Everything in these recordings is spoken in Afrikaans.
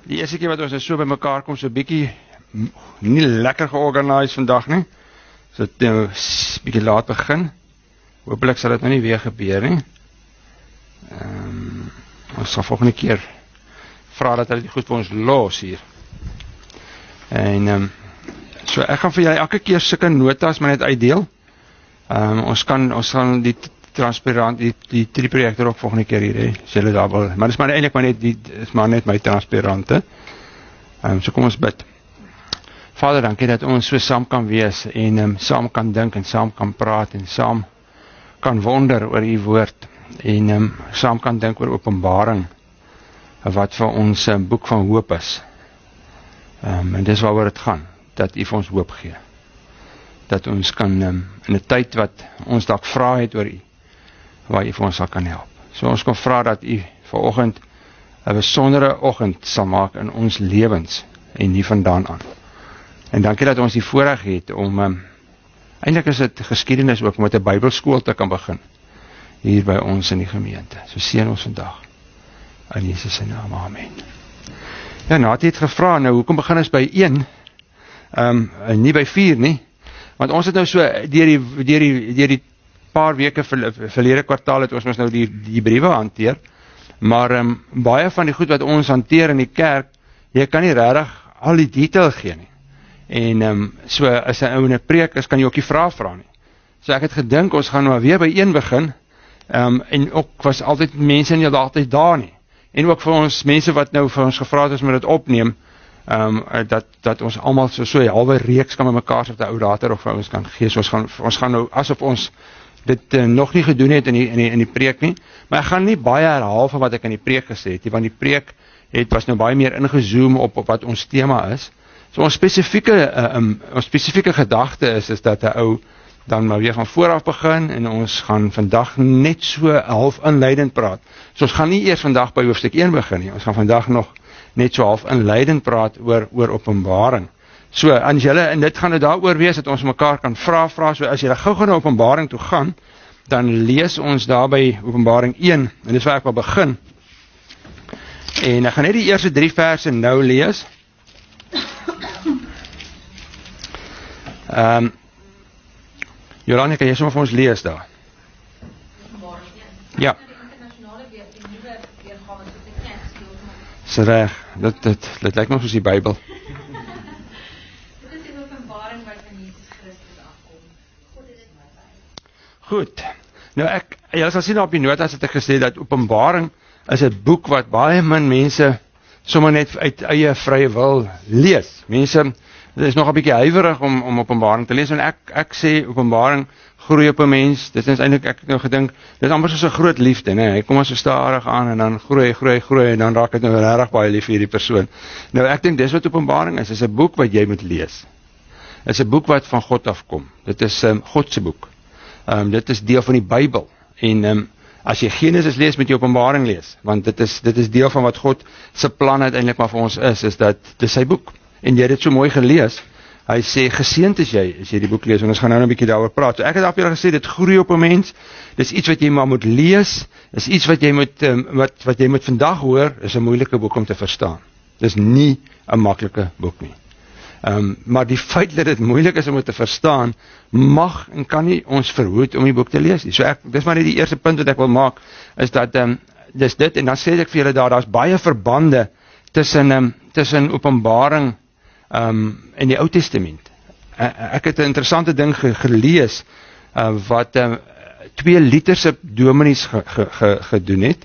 Die eerste keer wat ons so by mekaar kom, so bietjie nie lekker georganiseerd vandag nie. So dit nou bietjie laat begin. Hoopelik sal dit nou nie weer gebeur nie. Ons sal volgende keer vra dat hulle dit goed vir ons los hier. En so ek gaan vir julle elke keer sulke notas maar net uitdeel. Ons gaan die transparant die 3 projekte ook volgende keer hier hê. As julle daar wil. Maar dis maar eintlik maar net my transparante. So kom ons bid. Vader, dankie dat ons so saam kan wees en saam kan dink en saam kan praat en saam kan wonder oor u woord en saam kan dink oor Openbaring wat vir ons boek van hoop is. En dis waaroor dit gaan, dat u vir ons hoop gee. Dat ons kan in 'n tyd wat ons dalk vra het oor u, waar u vir ons sal kan help. So ons kan vra dat u vanoggend 'n besondere oggend sal maak in ons lewens en nie vandaan aan. En dankie dat ons die voorreg het om eintlik is dit geskiedenis ook om met 'n Bybelskool te kan begin hier by ons in die gemeente. So seën ons vandag in Jesus se naam. Amen. Ja, Natie het gevra nou hoekom begin ons by 1 nie by 4 nie. Want ons het nou so deur die paar weke verlede kwartaal het ons nou die briewe hanteer. Maar baie van die goed wat ons hanteer in die kerk, jy kan nie regtig al die detail gee nie. En so as 'n ou in 'n preek is, kan jy ook nie vra nie. So ek het gedink ons gaan nou weer by 1 begin. En ook was altyd mense nie altyd daar nie. En ook vir ons mense wat nou vir ons gevra het as moet dit opneem, dat ons almal so 'n halwe reeks kan met mekaar so 'n ou later of vir ons kan gee. So ons gaan nou asof ons dit nog nie gedoen het in die preek nie, maar ek gaan nie baie herhaal van wat ek in die preek gesê het nie, want die preek was nou baie meer ingezoom op wat ons tema is. So ons spesifieke gedagte is dat 'n ou dan maar weer van vooraf begin en ons gaan vandag net so half inleidend praat. So ons gaan nie eers vandag by hoofstuk 1 begin nie, ons gaan vandag nog net so half inleidend praat oor Openbaring. So, as julle, en dit gaan nou daaroor wees, dat ons mekaar kan vra, so as julle gou na Openbaring toe gaan, dan lees ons daar by Openbaring 1, en dis waar ek wil begin. En ek gaan net die eerste 3 verse nou lees. Jolande, kan jy sommer vir ons lees daar? Ja. Dis reg, dit lyk nog soos die Bybel. Dit is die Openbaring wat van Jesus Christus afkom. Goed. Nou julle sal sien op die notas het ek gesê dat Openbaring is 'n boek wat baie min mense sommer net uit eie vrye wil lees. Mense is nog 'n bietjie huiwerig om Openbaring te lees en ek sê Openbaring groei op 'n mens. Dit is eintlik ek het nou gedink dit is amper soos 'n groot liefde, né? Hy kom so stadig aan en dan groei en dan raak dit nou regtig baie lief vir hierdie persoon. Nou ek dink dis wat Openbaring is 'n boek wat jy moet lees. Dit is 'n boek wat van God afkom. Dit is God se boek. Dit is deel van die Bybel en as jy Genesis lees, moet jy Openbaring lees, want dit is deel van wat God se plan uiteindelik maar vir ons is dat dit sy boek. En jy het dit so mooi gelees. Hy sê geseënd is jy as jy die boek lees en ons gaan nou 'n bietjie daaroor praat. So ek het al vir julle gesê dit groei op 'n mens. Dis iets wat jy maar moet lees. Dis iets wat jy moet wat jy moet vandag hoor, is 'n moeilike boek om te verstaan. Dis nie 'n maklike boek nie. Maar die feit dat dit moeilik is om dit te verstaan, mag en kan nie ons verhoed om die boek te lees nie. So dis maar net die eerste punt wat ek wil maak, is dat dis dit, en dan sê ek vir julle daar's baie verbande tussen Openbaring in die Ou Testament. Ek het 'n interessante ding gelees, wat 2 Lutherse dominees gedoen het.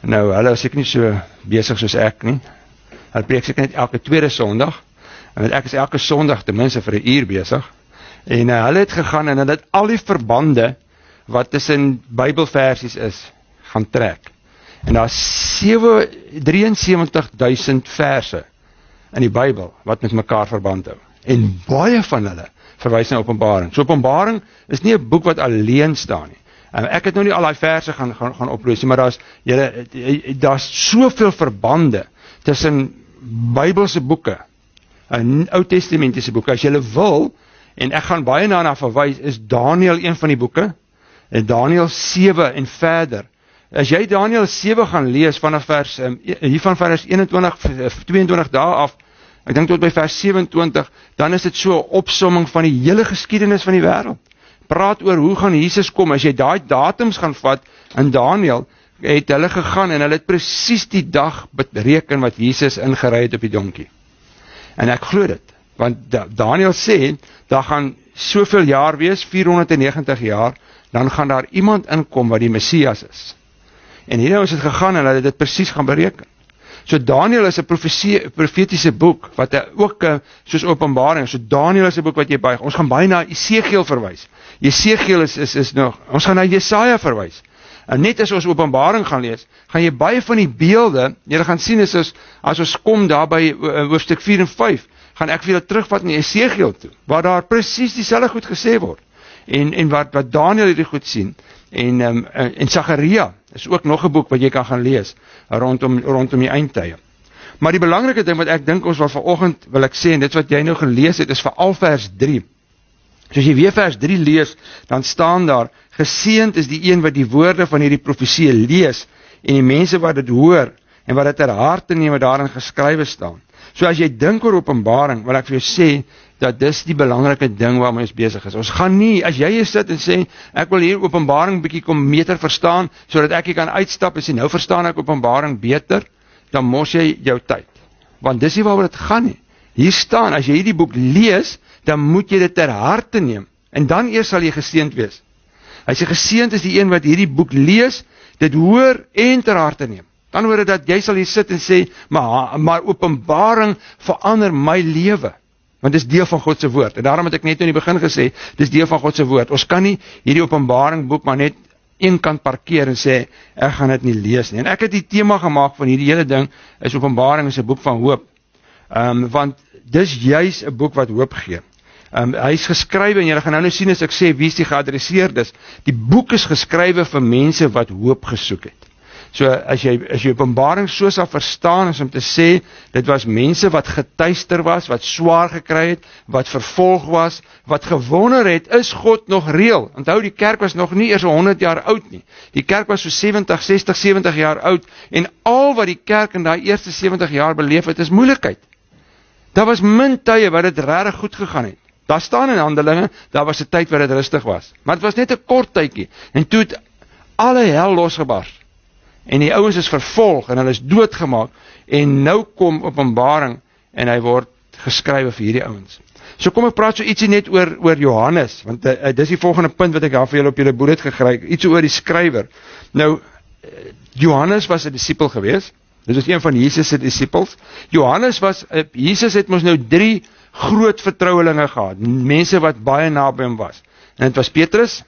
Nou, hulle is seker nie so besig soos ek nie. Hulle preek seker net elke tweede Sondag. En ek is elke Sondag ten minste vir 1 uur besig. En hulle het gegaan en hulle het al die verbande wat tussen Bybelversies is, gaan trek. En daar is 73.000 verse in die Bybel wat met mekaar verband hou. En baie van hulle verwys na Openbaring. So Openbaring is nie 'n boek wat alleen staan nie. Ek het nou nie al daai verse gaan oplees nie, maar daar's soveel verbande tussen Bybelse boeke, Ou Testamentiese boeke. As jy wil, en ek gaan baie daarna verwys, is Daniël een van die boeke, en Daniël 7 en verder as jy Daniël 7 gaan lees vanaf hier van vers 21, 22 dae af, ek dink tot by vers 27, dan is dit so 'n opsomming van die hele geskiedenis van die wêreld. Praat oor hoe gaan Jesus kom, as jy daai datums gaan vat, in Daniël, het hulle gegaan en hulle het presies die dag bereken wat Jesus ingery het op die donkie. En ek glo dit, want Daniël sê, daar gaan soveel jaar wees, 490 jaar, dan gaan daar iemand inkom wat die Messias is. En hier ons het gegaan en hulle het dit presies gaan bereken. So Daniël is 'n profetiese boek, wat ook soos Openbaring, so Daniël is 'n boek wat jy baie, ons gaan baie na Esegiel verwys. Esegiel is nog, ons gaan na Jesaja verwys. En net as ons Openbaring gaan lees, gaan jy baie van die beelde, jy gaan sien as ons kom daar by hoofstuk 4 en 5, gaan ek vir julle terugvat na Esegiel toe, waar daar presies dieselfde goed gesê word. En wat Daniël hierdie goed sien, en Sagaria is ook nog 'n boek wat jy kan gaan lees rondom die eindtye. Maar die belangrike ding wat ek dink ons vanoggend wil ek sê, en dit wat jy nou gelees het, is veral vers 3. So as jy weer vers 3 lees, dan staan daar, geseënd is die een wat die woorde van hierdie profesie lees, en die mense wat dit hoor, en wat dit ter harte neem wat daarin geskrywe staan. So as jy dink oor Openbaring, wil ek vir jou sê, dat dis die belangrike ding waarmee ons besig is. Ons gaan nie, as jy hier sit en sê, ek wil hier Openbaring bietjie kom beter verstaan, sodat ek hier kan uitstap en sê, nou verstaan ek Openbaring beter, dan mos jy jou tyd. Want dis nie waaroor dit gaan nie. Hier staan, as jy hierdie boek lees, dan moet jy dit ter harte neem, en dan eers sal jy geseënd wees. Hy sê, geseënd is die een wat hierdie boek lees, dit hoor en ter harte neem. Dan hoor dit dat jy sal hier sit en sê, maar Openbaring verander my lewe. Want dit is deel van God se woord. En daarom het ek net in die begin gesê, dit is deel van God se woord. Ons kan nie hierdie Openbaring boek maar net een kant parkeer en sê, ek gaan dit nie lees nie. En ek het die tema gemaak van hierdie hele ding, is Openbaring is 'n boek van hoop. Want dis juis 'n boek wat hoop gee. Hy is geskrywe, en jy gaan nou sien as ek sê, wie is die geadresseerdes? Die boek is geskrywe vir mense wat hoop gesoek het. So as jy Openbaring so sal verstaan, is om te sê, dit was mense wat getuister was, wat swaar gekry het, wat vervolg was, wat gewonder het, is God nog reël? Onthou, die kerk was nog nie eers 100 jaar oud nie. Die kerk was so 70 jaar oud, en al wat die kerk in daai eerste 70 jaar beleef het, is moeilikheid. Daar was min tye wat dit regtig goed gegaan het. Daar staan in Handelinge, daar was 'n tyd waar dit rustig was. Maar dit was net 'n kort tydjie, en toe het alle hel losgebars. En die ouens is vervolg, en hulle is doodgemaak, en nou kom Openbaring, en hy word geskrywe vir hierdie ouens. So kom ek praat so ietsie net oor Johannes, want dis die volgende punt wat ek daar vir julle op julle boek het gekry, iets oor die skrywer. Nou, Johannes was 'n disipel gewees, dit is een van Jesus se disipels. Jesus het mos nou 3 groot vertrouelinge gehad, mense wat baie naby hom was. En dit was Petrus,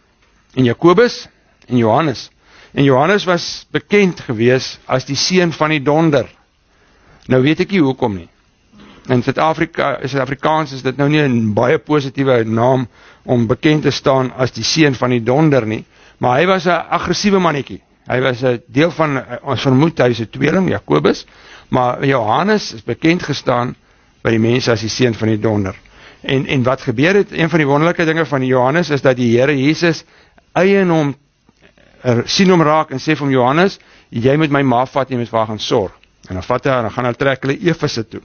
en Jakobus, en Johannes. En Johannes was bekend gewees as die seun van die donder. Nou weet ek nie hoekom nie. In Suid-Afrikaans is dit nou nie 'n baie positiewe naam om bekend te staan as die seun van die donder nie, maar hy was 'n aggressiewe mannetjie. Hy was 'n deel van, ons vermoed hy is 'n tweeling, Jakobus, maar Johannes is bekend gestaan by die mense as die seun van die donder. En wat gebeur het, een van die wonderlike dinge van Johannes is dat die Here Jesus eien hom, sien hom raak en sê vir hom, Johannes, jy moet my ma vat, jy moet vir haar gaan sorg. En dan vat hy, en dan gaan hulle trek hulle Efese toe.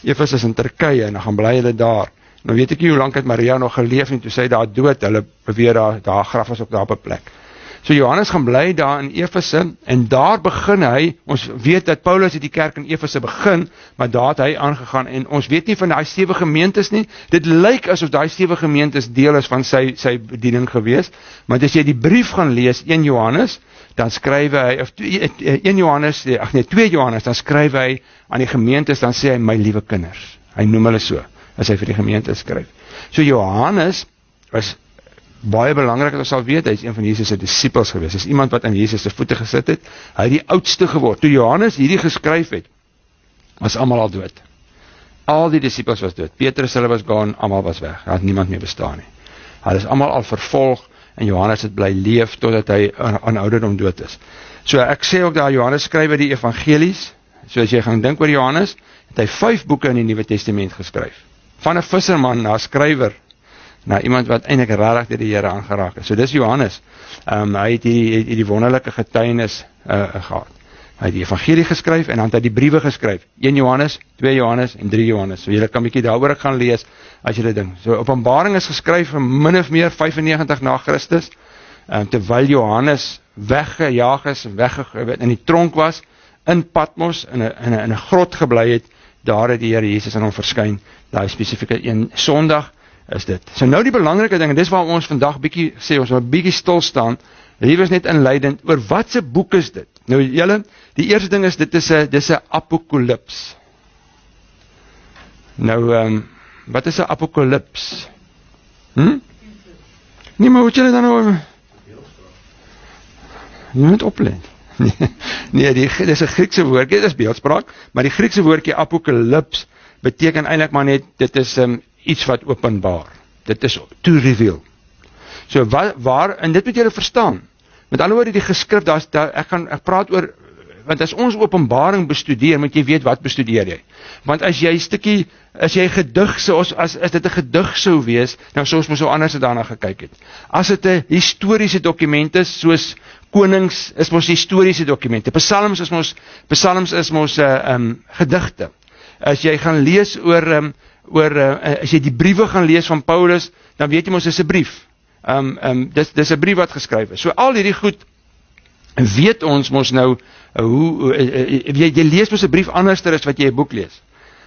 Efese is in Turkye, en dan gaan bly hulle daar. Nou weet ek nie hoe lank het Maria nog geleef nie, toe sy daar dood, hulle beweer daar graf is op daar op 'n plek. So Johannes gaan bly daar in Efese, en daar begin hy, ons weet dat Paulus het die kerk in Efese begin, maar daar het hy aangegaan, en ons weet nie van daai 7 gemeentes nie, dit lyk asof daai 7 gemeentes deel is van sy bediening gewees, maar as jy die brief gaan lees, 1 Johannes, dan skryf hy, of 2 Johannes, dan skryf hy aan die gemeentes, dan sê hy, my liewe kinders, hy noem hulle so, as hy vir die gemeente skryf. So Johannes was baie belangrik, dat ons sal weet, hy is een van Jesus se disipels gewees, hy is iemand wat aan Jesus se voete gesit het, hy het die oudste geword. Toe Johannes hierdie geskryf het, was almal al dood. Al die disipels was dood. Petrus hulle was gone, almal was weg. Daar het niemand meer bestaan nie. Hulle is almal al vervolg, en Johannes het bly leef, totdat hy aan ouderdom dood is. So ek sê ook daar, Johannes skryf die evangelies, so as jy gaan dink oor Johannes, het hy 5 boeke in die Nuwe Testament geskryf. Van 'n visserman na 'n skrywer, na iemand wat eintlik regtig deur die Here aangeraak is. So dis Johannes. Hy het die wonderlike getuienis gehad. Hy het die evangelie geskryf en dan het hy die briewe geskryf. 1 Johannes, 2 Johannes en 3 Johannes. So julle kan bietjie daaroor gaan lees as julle ding. So Openbaring is geskryf min of meer 95 na Christus, terwyl Johannes weggejaag is, in die tronk was, in Patmos, in 'n grot gebly het. Daar het die Here Jesus aan hom verskyn, daai spesifieke een Sondag is dit. So nou die belangrike ding, en dis waar ons vandag bietjie sê, ons wil bietjie stil staan, hier is net inleidend, oor wat se boek is dit? Nou julle, die eerste ding is, dit is 'n apokalips. Nou, wat is 'n apokalips? Nee, maar hoe julle dan nou... Jy moet oplet. Nee, dit is 'n Griekse woordjie, dit is beeldspraak, maar die Griekse woordjie apokalips beteken eintlik maar net, dit is iets wat openbaar. Dit is to reveal. So waar, en dit moet julle verstaan. Met ander woorde, die geskrif, ek praat oor, want as ons Openbaring bestudeer, moet jy weet wat bestudeer jy. Want as jy gedig sou, as dit 'n gedig sou wees, nou sou ons mos so anders daarna gekyk het. As dit 'n historiese dokument is, soos Konings is mos historiese dokumente. Psalms is mos gedigte. As jy gaan lees as jy die briewe gaan lees van Paulus, dan weet jy mos dis 'n brief. Dis 'n brief wat geskryf is. So al hierdie goed weet ons mos nou jy lees mos 'n brief anderster as wat jy 'n boek lees.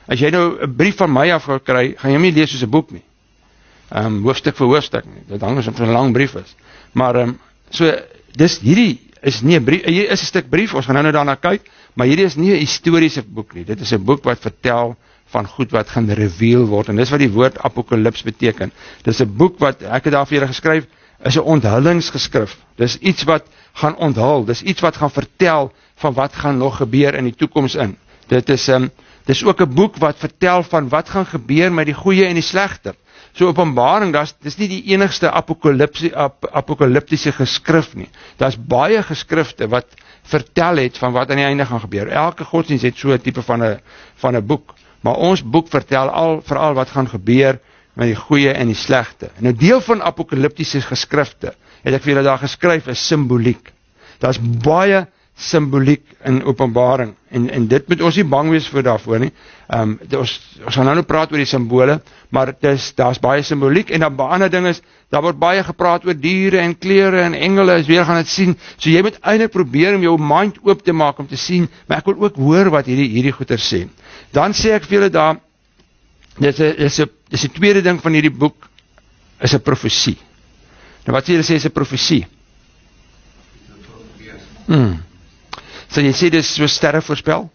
As jy nou 'n brief van my af kry, gaan jy hom nie lees soos 'n boek nie. Hoofstuk vir hoofstuk nie. Dit hang as 'n lang brief is. Maar so hierdie is nie 'n brief, hier is 'n stuk brief, ons gaan nou daarna kyk, maar hierdie is nie 'n historiese boek nie. Dit is 'n boek wat vertel van goed wat gaan reveal word, en dis wat die woord apokalips beteken. Dis 'n boek wat, ek het daar vir julle geskryf, is 'n onthullingsgeskrif. Dis iets wat gaan onthul, dis iets wat gaan vertel van wat gaan nog gebeur in die toekoms in. Dis ook 'n boek wat vertel van wat gaan gebeur met die goeie en die slegte. So Openbaring, dis nie die enigste apokaliptiese geskrif nie. Daar's baie geskrifte wat vertel het van wat aan die einde gaan gebeur. Elke godsdienst het so 'n tipe van 'n boek. Maar ons boek vertel veral wat gaan gebeur met die goeie en die slegte. En 'n deel van apokaliptiese geskrifte, het ek vir julle daar geskryf, is simboliek. Daar's baie simboliek in Openbaring, en dit moet ons nie bang wees voor daarvoor nie. Ons gaan nou praat oor die simbole, maar daar's baie simboliek, en dan ander ding is, daar word baie gepraat oor diere en kleure en engele, as weer gaan dit sien, so jy moet eintlik probeer om jou mind oop te maak om te sien, maar ek wil ook hoor wat hierdie goeie sê. Dan sê ek vir julle daar, dis die tweede ding van hierdie boek, is 'n profesie. Nou wat sê julle sê is 'n profesie? So jy sê dis so sterre voorspel?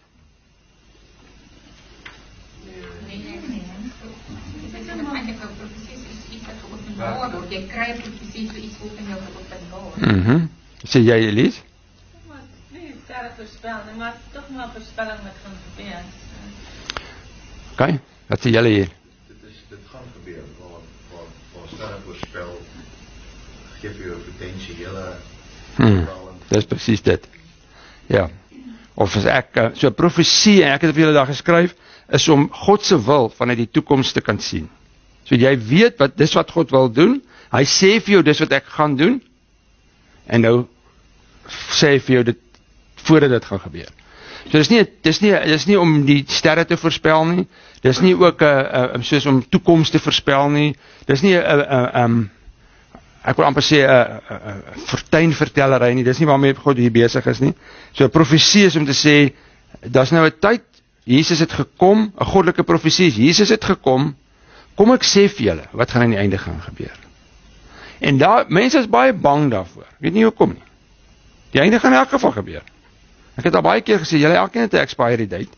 Jy kry presies so iets op in jou openbaar. Sê jy, Elise? Nee, sterre voorspel, maar toch maar voorspelling wat gaan gebeur. Okay, wat sê julle hier? Dit gaan gebeur, waar sterre voorspel, gee vir jou potensiële Dis presies dit. Ja, of as so 'n profesie, en ek het vir julle daar geskryf, is om God se wil vanuit die toekoms te kan sien. So jy weet dis wat God wil doen, hy sê vir jou dis wat ek gaan doen, en nou sê hy vir jou dit, voordat dit gaan gebeur. So dis nie om die sterre te voorspel nie, dis nie ook soos om toekoms te voorspel nie, dis nie ek wil amper sê fortuinvertellery nie, dis nie waarmee God hier besig is nie. So 'n profesie is om te sê, daar's nou 'n tyd, Jesus het gekom, 'n goddelike profesie is, Jesus het gekom, kom ek sê vir julle, wat gaan aan die einde gaan gebeur. En mense is baie bang daarvoor, weet nie hoekom nie. Die einde gaan in elk geval gebeur. Ek het al baie keer gesê, julle elkeen het 'n expiry date,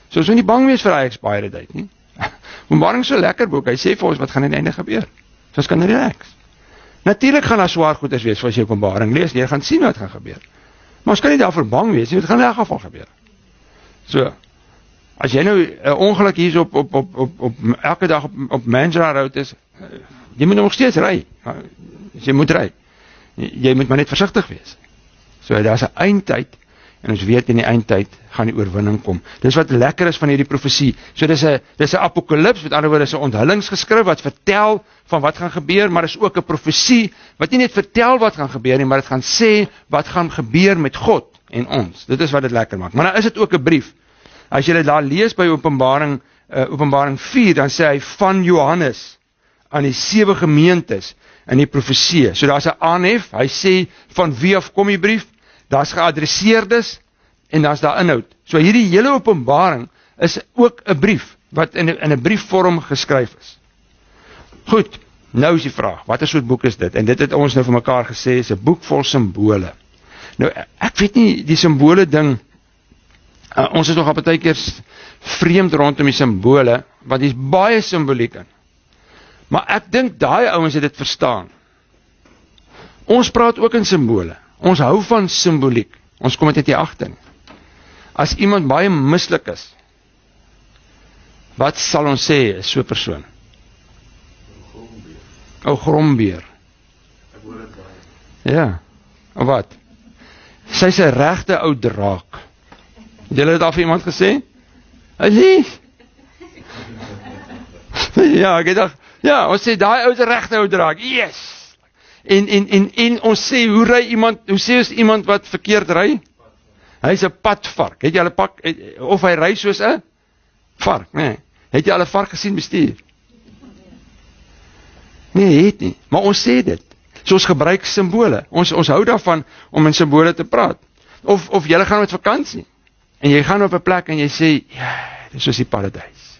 so ons moet nie bang wees vir daai expiry date nie. Openbaring so lekker boek, hy sê vir ons wat gaan aan die einde gebeur, so ons kan relax. Natuurlik gaan daar swaar goeders wees, as jy Openbaring lees, jy gaan sien wat gaan gebeur. Maar ons kan nie daarvoor bang wees, dit gaan in elk geval gebeur. So, as jy nou 'n ongeluk hier op elke dag op Mandra Road is, jy moet nog steeds ry. Jy moet ry. Jy moet maar net versigtig wees. So, daar's 'n eindtyd, en ons weet in die eindtyd gaan die oorwinning kom. Dis wat lekker is van hierdie profesie. So dis 'n apokalips, met ander woorde is 'n onthullingsgeskrif wat vertel van wat gaan gebeur, maar is ook 'n profesie wat nie net vertel wat gaan gebeur nie, maar dit gaan sê wat gaan gebeur met God en ons. Dit is wat dit lekker maak. Maar dan is dit ook 'n brief. As jy dit daar lees by Openbaring 4, dan sê hy van Johannes aan die 7 gemeentes in die profesie. So daar's 'n aanhef, hy sê van wie af kom die brief, daar's geadresseerdes en daar's daar inhoud. So hierdie hele Openbaring is ook 'n brief wat in 'n briefvorm geskryf is. Goed, nou is die vraag, watter soort boek is dit? En dit het ons nou vir mekaar gesê, is 'n boek vol simbole. Nou, ek weet nie, die simbole ding, ons is nog op 'n partykeer vreemd rondom die simbole, want dis baie simboliek in. Maar ek dink daai ouens het dit verstaan. Ons praat ook in simbole. Ons hou van simboliek. Ons kom dit net hier agter. As iemand baie mislik is, wat sal ons sê is so 'n persoon? Ou grombeer. Ek hoor dit baie. Ja. Of wat? Sy's 'n regte ou draak. Het julle dit al vir iemand gesê? Lief. Ja, ek dink, ja, ons sê daai ou is 'n regte ou draak. Yes. En ons sê hoe sê ons iemand wat verkeerd ry? Hy's 'n padvark. Het jy al 'n pak of hy ry soos 'n vark, nê? Nee. Het jy al 'n vark gesien bestuur? Nee, het nie. Maar ons sê dit. So ons gebruik simbole. Ons hou daarvan om in simbole te praat. Of jy gaan met vakansie en jy gaan op 'n plek en jy sê, ja, dis soos die paradys.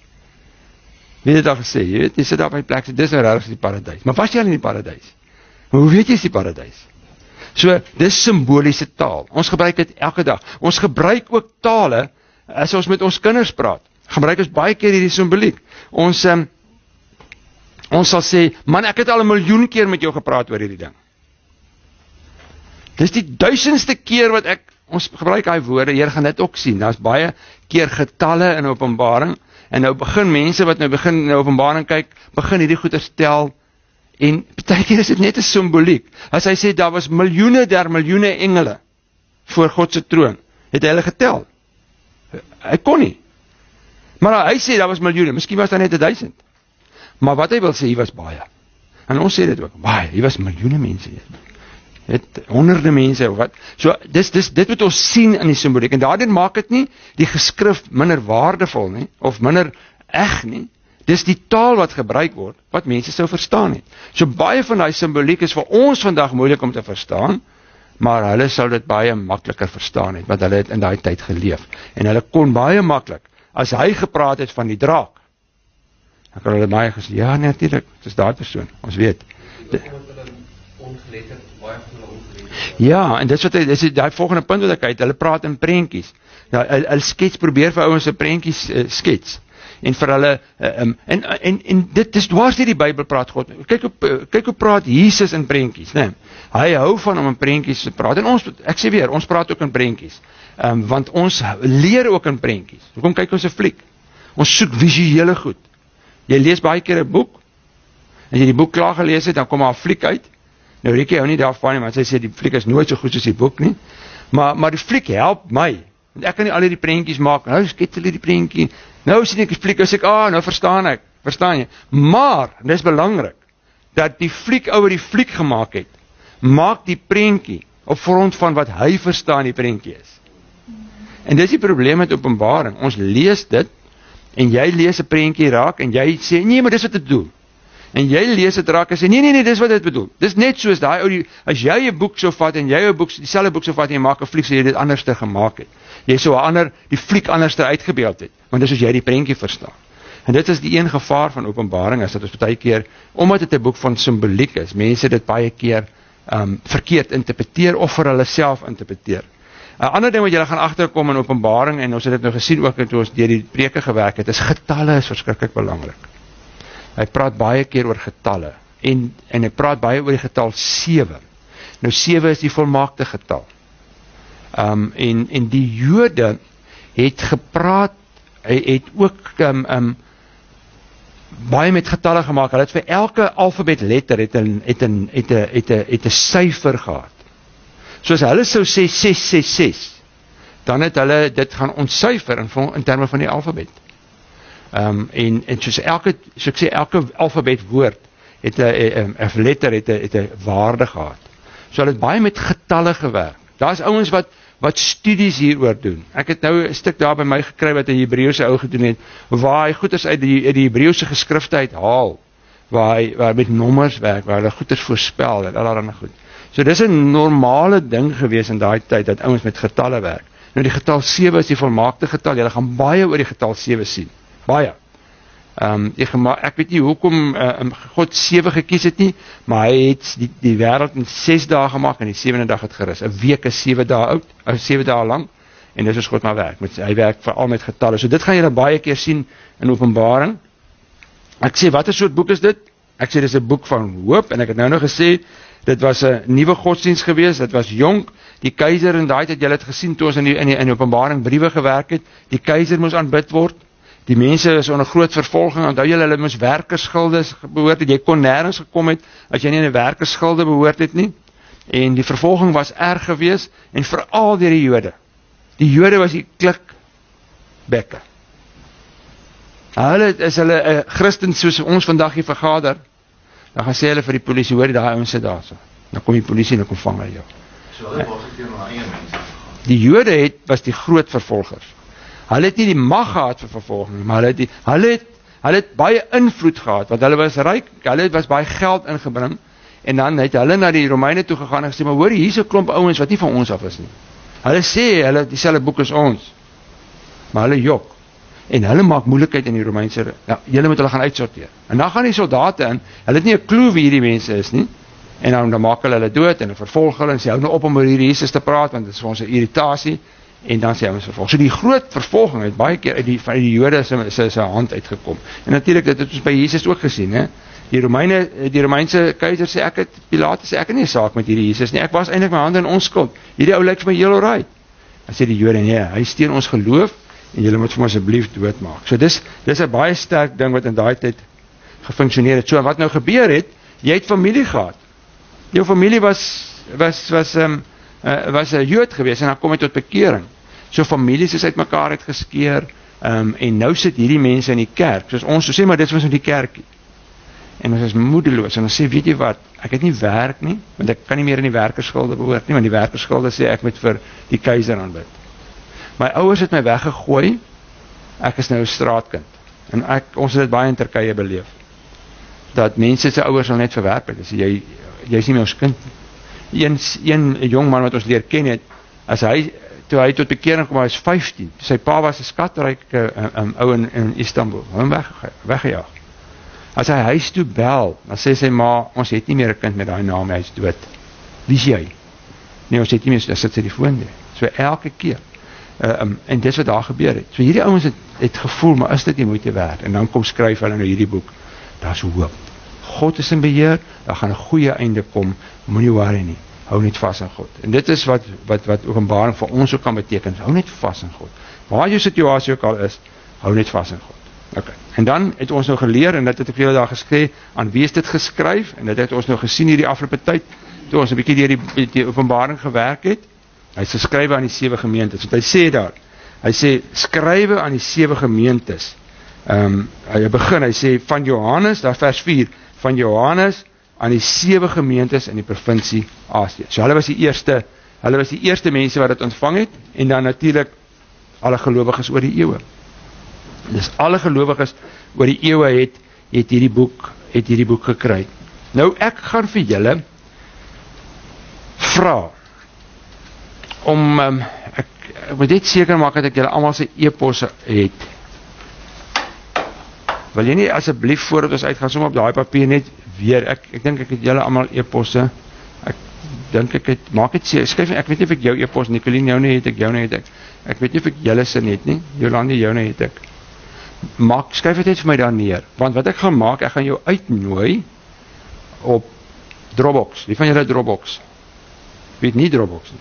Wie het dit al gesê? Jy weet, jy sit daar op 'n plek, dis nou regtig die paradys. Maar was jy al in die paradys? Hoe weet jy is die paradys? So, dis simboliese taal. Ons gebruik dit elke dag. Ons gebruik ook tale as ons met ons kinders praat. Gebruik ons baie keer hierdie simboliek. Ons sal sê, man, ek het al 1 miljoen keer met jou gepraat oor hierdie ding. Dis die 1000ste keer wat ons gebruik daai woorde. Jy gaan dit ook sien. Daar's baie keer getalle in Openbaring en nou begin mense wat nou begin in Openbaring kyk, begin hierdie goeie tel. En baie keer is dit net 'n simboliek. As hy sê daar was miljoene der miljoene engele voor God se troon, het hy hulle getel. Hy kon nie. Maar hy sê daar was miljoene, miskien was daar net 1000. Maar wat hy wil sê, hier was baie. En ons sê dit ook, baie, hier was miljoene mense. Het honderde mense of wat. So dit wat ons sien in die simboliek en daardeur maak dit nie die geskrif minder waardevol nie of minder eg nie. Dis die taal wat gebruik word, wat mense sou verstaan het. So baie van daai simboliek is vir ons vandag moeilik om te verstaan, maar hulle sou dit baie makliker verstaan het, want hulle het in daai tyd geleef. En hulle kon baie maklik, as hy gepraat het van die draak, dan kan hulle baie gesê, ja, natuurlik, dis daai persoon, ons weet. Ja, en dis wat dis die volgende punt wat ek uit, hulle praat in prentjies. Ja, hulle skets, probeer vir ouens 'n prentjies skets. En vir hulle en dit is dwars deur die Bybel praat God. Kyk hoe praat Jesus in prentjies, né? Hy hou van om in prentjies te praat. En ek sê weer, ons praat ook in prentjies. Want ons leer ook in prentjies. Hoekom kyk ons 'n fliek? Ons soek visuele goed. Jy lees baie keer 'n boek. En as jy die boek klaar gelees het, dan kom daar 'n fliek uit. Nou Rikkie hou nie daarvan nie, want sy sê die fliek is nooit so goed soos die boek nie. Maar die fliek help my. Want ek kan nie al hierdie prentjies maak. Nou skets hulle die prentjie. Nou sien ek die fliek, as ek, nou verstaan jy. Maar, dis belangrik, dat die fliek ouer die fliek gemaak het, maak die prentjie op grond van wat hy verstaan die prentjie is. En dis die probleem met Openbaring. Ons lees dit, en jy lees 'n prentjie raak, en jy sê, nee, maar dis wat dit bedoel. En jy lees dit raak en sê, nee, dis wat dit bedoel. Dis net soos daai ou, as jy 'n boek sou vat, en jy 'n boek, dieselfde boek sou vat, en jy maak 'n fliek, sê jy dit anderste gemaak het. Jy sou die fliek anderste uitgebeeld het, want dis soos jy die prentjie verstaan. En dit is die een gevaar van Openbaring, is dat ons baie keer, omdat dit 'n boek van simboliek is, mense dit baie keer verkeerd interpreteer, of vir hulle self interpreteer. 'n Ander ding wat jy gaan agterkom in Openbaring, en ons het dit nou gesien ook toe ons deur die preke gewerk het, is getalle is verskriklik belangrik. Hy praat baie keer oor getalle, en hy praat baie oor die getal 7. Nou 7 is die volmaakte getal. En die Jode het gepraat, het ook baie met getalle gemaak. Hulle het vir elke alfabetletter het 'n syfer gehad. Soos hulle sou sê 666, dan het hulle dit gaan ontsyfer in terme van die alfabet. En soos ek sê, elke alfabetwoord het 'n letter het 'n waarde gehad. So hulle het baie met getalle gewerk. Daar's ouens wat studies hieroor doen. Ek het nou 'n stuk daar by my gekry wat 'n Hebreëse ou gedoen het, waar hy goeders uit die Hebreëse geskrifte uithaal, waar hy met nommers werk, waar hulle goeders voorspel en allerlei goed. So dis 'n normale ding gewees in daai tyd dat ouens met getalle werk. Nou die getal 7 is die volmaakte getal. Jy gaan baie oor die getal 7 sien. Baie. Ek weet nie hoekom God 7 gekies het nie, maar hy het die wêreld in 6 dae gemaak en die 7de dag het gerus. 'n week is 7 dae oud, 7 dae lank, en dis is God maar werk. Hy werk veral met getalle. So dit gaan julle baie keer sien in Openbaring. Ek sê, watter soort boek is dit? Ek sê dis 'n boek van hoop, en ek het nou gesê, dit was 'n nuwe godsdienst geweest, dit was jonk. Die keiser in daai tyd, julle het gesien toe ons in Openbaring briewe gewerk het, die keiser moes aanbid word. Die mense is onder groot vervolging, onthou julle, hulle moes werkersgilde behoort het, jy kon nêrens gekom het as jy nie 'n werkersgilde behoort het nie. En die vervolging was erg geweest, en veral deur die Jode. Die Jode was die klikbekke. Hulle Christen soos ons vandag hier vergader, dan gaan sê hulle vir die polisie, hoor, daai ouens sit daarso. Dan kom die polisie en kom vang hulle jou. So hulle was ek teen hulle eie mense. Die Jode was die groot vervolgers. Hulle het nie die mag gehad vir vervolging, maar hulle het baie invloed gehad, want hulle was ryk, hulle was baie geld ingebring, en dan het hulle na die Romeine toe gegaan en gesê, maar hoor, hier's 'n klomp ouens wat nie van ons af is nie. Hulle sê, hulle dieselfde boek as ons, maar hulle jok, en hulle maak moeilikheid in die Romeinse, julle moet hulle gaan uitsorteer. En dan gaan die soldate in, hulle het nie 'n klou wie hierdie mense is nie, en dan maak hulle vervolg hulle, en vervolg hulle, en sê, hou nou op om oor hierdie Jesus te praat, want dit is vir ons 'n irritasie, en dan sê ons vervolg. So die groot vervolging het baie keer uit die Jode se hand uitgekom. En natuurlik dit het ons by Jesus ook gesien, hè. Die Romeinse keiser sê Pilatus sê ek het nie 'n saak met hierdie Jesus nie. Ek was eintlik my hande in onskuld. Hierdie ou lyk vir my heel alright. Dan sê die Jode, nee, hy steen ons geloof en julle moet vir hom asseblief doodmaak. So dis 'n baie sterk ding wat in daai tyd gefunksioneer het. So wat nou gebeur het, jy het familie gehad. Jou familie was 'n Jood geweest, en dan kom hy tot bekering. So families is uitmekaar uitgeskeer, en nou sit hierdie mense in die kerk, soos ons, so sê maar, dit was in die kerkie. En ons is moedeloos, en ons sê, weet jy wat, ek het nie werk nie, want ek kan nie meer in die werkersgilde behoort nie, want die werkersgilde sê, ek moet vir die keiser aanbid. My ouers het my weggegooi, ek is nou 'n straatkind, en ons het dit baie in Turkye beleef, dat mense se ouers al net verwerp het, dus jy is nie meer ons kind nie. Een jong man wat ons leer ken het, toe hy tot bekering kom, hy was 15, sy pa was 'n skatryke ou in Istanbul, hom weggejaag. As hy huis toe bel, dan sê sy ma, ons het nie meer 'n kind met daai naam, hy is dood. Wie is jy? Nee, ons het nie meer, sit sy die foon nie. So elke keer. En dis wat daar gebeur het. So hierdie ouens het gevoel, maar is dit nie moeite werd? En dan kom skryf hulle nou hierdie boek, daar's hoop. God is in beheer, daar gaan 'n goeie einde kom, moenie worry nie, hou net vas aan God. En dit is wat Openbaring vir ons ook kan beteken, hou net vas aan God. Waar jou situasie ook al is, hou net vas aan God. Okay. En dan het ons nou geleer, en dit het ek vir julle daar gesê, aan wie is dit geskryf, en dit het ons nou gesien hierdie afgelope tyd, toe ons 'n bietjie deur die Openbaring gewerk het. Hy sê skrywe aan die 7 gemeentes, want hy sê daar, hy sê skrywe aan die 7 gemeentes. Hy begin, hy sê van Johannes, daar vers 4, van Johannes aan die 7 gemeentes in die provinsie Asië. So hulle was die eerste mense wat dit ontvang het, en dan natuurlik alle gelowiges oor die eeue. Dus alle gelowiges oor die eeue het hierdie boek gekry. Nou ek gaan vir julle vra om ek moet net seker maak dat ek julle almal se e-posse het. Wil jy nie asseblief voordat ons uitgaan sommer op daai papier net weer, ek dink ek het julle almal e-posse. Ek dink ek het, maak dit seker, skryf, ek weet nie of ek jou e-pos, Nicoline, joune het ek. Ek weet nie of ek julle se net nie, Jolande, joune het ek. Skryf dit net vir my daar neer, want wat ek gaan maak, ek gaan jou uitnooi op Dropbox. Wie van julle Dropbox? Weet nie Dropbox nie.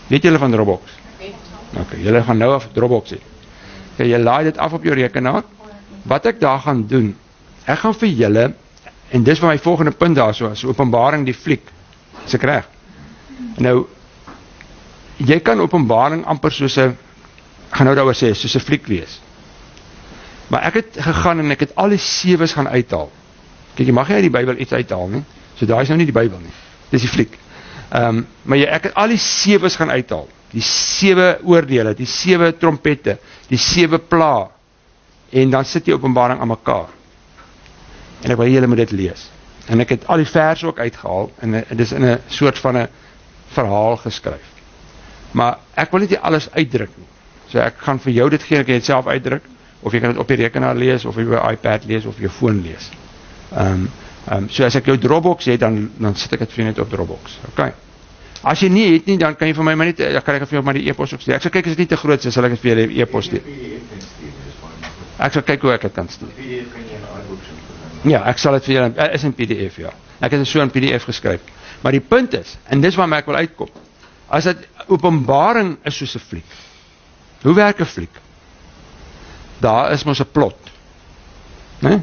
Weet julle van Dropbox? Ok, julle gaan nou af Dropbox hê. Okay, jy laai dit af op jou rekenaar. Wat ek daar gaan doen, ek gaan vir julle, en dis my volgende punt daar so Openbaring die fliek, is ek reg? Nou, jy kan Openbaring amper soos 'n, gaan nou daaroor sê, soos 'n fliek wees. Maar ek het gegaan en ek het al die 7's gaan uithaal. Kyk, jy mag nie uit die Bybel iets uithaal nie. So daai is nou nie die Bybel nie. Dis die fliek. Maar ek het al die 7's gaan uithaal. Die 7 oordele, die 7 trompette, die 7 pla. En dan sit jy Openbaring aan mekaar. En ek wil julle moet dit lees. En ek het al die verse ook uitgehaal en dit is in 'n soort van 'n verhaal geskryf. Maar ek wil nie alles uitdruk nie. So ek gaan vir jou dit gee, ek kan dit self uitdruk, of jy kan dit op die rekenaar lees, of jy op jou iPad lees, of jou foon lees. So as ek jou Dropbox het, dan sit ek dit vir jou net op Dropbox. Okay. As jy nie het nie, dan kan jy vir my maar net, dan kan ek vir jou maar die e-pos ook stuur. Ek sal kyk as dit nie te groot is, sal ek dit vir julle e-pos stuur. Ek sal kyk hoe ek dit kan stuur. PDF kan jy in 'n iBooks insit. Ja, ek sal dit vir julle, is in PDF, ja. Ek het so in PDF geskryf. Maar die punt is, en dis waarmee ek wil uitkom, as dit Openbaring is soos 'n fliek. Hoe werk 'n fliek? Daar is mos 'n plot. Né?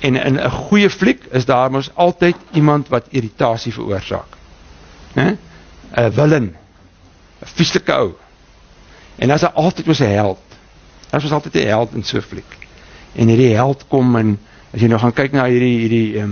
En in 'n goeie fliek is daar mos altyd iemand wat irritasie veroorsaak. Né? 'n Villain, 'n vieslike ou. En as daar altyd was 'n held. Daar was altyd 'n held in so 'n fliek. En hierdie held kom en as jy nou gaan kyk na hierdie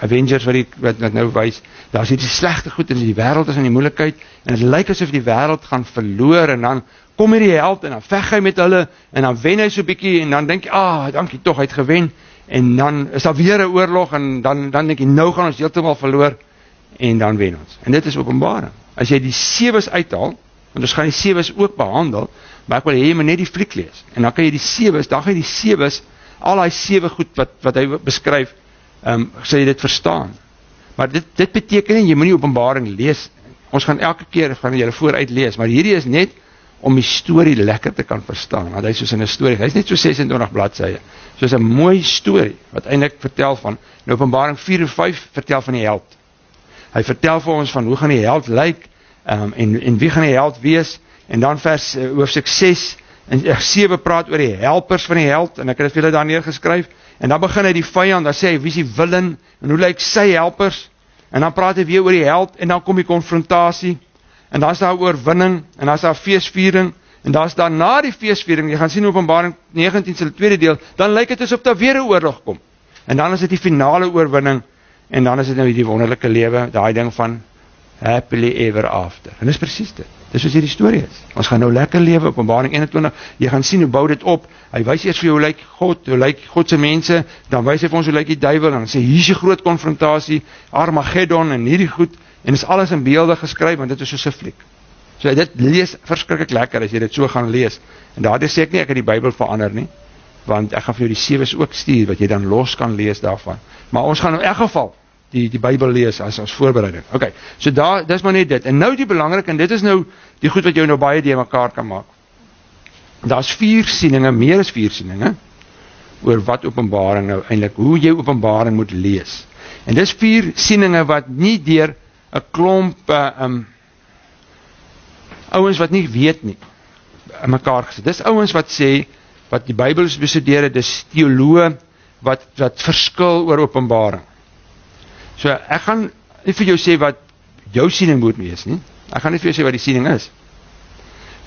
Avengers wat nou wys, daar's hierdie slegte goed in die wêreld is in die moeilikheid en dit lyk asof die wêreld gaan verloor en dan kom hierdie held en dan veg hy met hulle en dan wen hy so 'n bietjie en dan dink jy, dankie tog, hy het gewen en dan is daar weer 'n oorlog en dan dink jy, nou gaan ons heeltemal verloor en dan wen ons. En dit is Openbaring. As jy die 7's uithaal, want ons gaan die 7's ook behandel, maar ek wil hê jy moet net die fliek lees. En dan kan jy die 7's, dan gaan jy die 7's, al daai 7 goed wat hy beskryf, sê jy dit verstaan. Maar dit beteken nie, jy moet nie Openbaring lees. Ons gaan elke keer julle vooruit lees, maar hierdie is net om die storie lekker te kan verstaan. Want hy is soos in 'n storie. Hy is net so 26 bladsye. Soos 'n mooi storie wat eintlik vertel van, in Openbaring 4 en 5 vertel van die held. Hy vertel vir ons van hoe gaan die held lyk, en wie gaan die held wees, en dan hoofstuk 6 en 7 praat oor die helpers van die held, en ek het dit vir julle daar neergeskryf, en dan begin hy die vyand, dan sê hy, wie is die villain, en hoe lyk sy helpers, en dan praat hy weer oor die held, en dan kom die konfrontasie, en dan is daar oorwinning, en dan is daar feesviering, en dan is daar na die feesviering, jy gaan sien Openbaring 19 se tweede deel, dan lyk dit asof daar weer 'n oorlog kom, en dan is dit die finale oorwinning, en dan is dit nou die wonderlike lewe, daai ding van happily ever after, en dis presies dit. Dis soos hierdie storie is. Ons gaan nou lekker lewe, Openbaring 21, jy gaan sien hoe bou dit op, hy wys eers vir jou hoe lyk God, hoe lyk God se mense, dan wys hy vir ons hoe lyk die duiwel, en dan sê hier is die groot konfrontasie, Armageddon en hierdie goed, en is alles in beelde geskryf, want dit is soos 'n fliek. So dit lees verskriklik lekker as jy dit so gaan lees, en daardie sê ek nie, ek het die Bybel verander nie, want ek gaan vir jou die 7's ook stuur, wat jy dan los kan lees daarvan, maar ons gaan in elk geval die Bybel lees as ons voorbereiding. Okay, so dis maar net dit. En nou die belangrik, en dit is nou die goed wat jou nou baie die mekaar kan maak. Daar's 4 sieninge, meer as 4 sieninge, oor wat Openbaring nou eintlik, hoe jy Openbaring moet lees. En dis 4 sieninge wat nie deur 'n klomp ouens wat nie weet nie, in mekaar gesit. Dis ouens wat sê, wat die Bybel bestudeer het, dis teoloë wat verskil oor Openbaring. So ek gaan nie vir jou sê wat jou siening moet wees nie. Ek gaan nie vir jou sê wat die siening is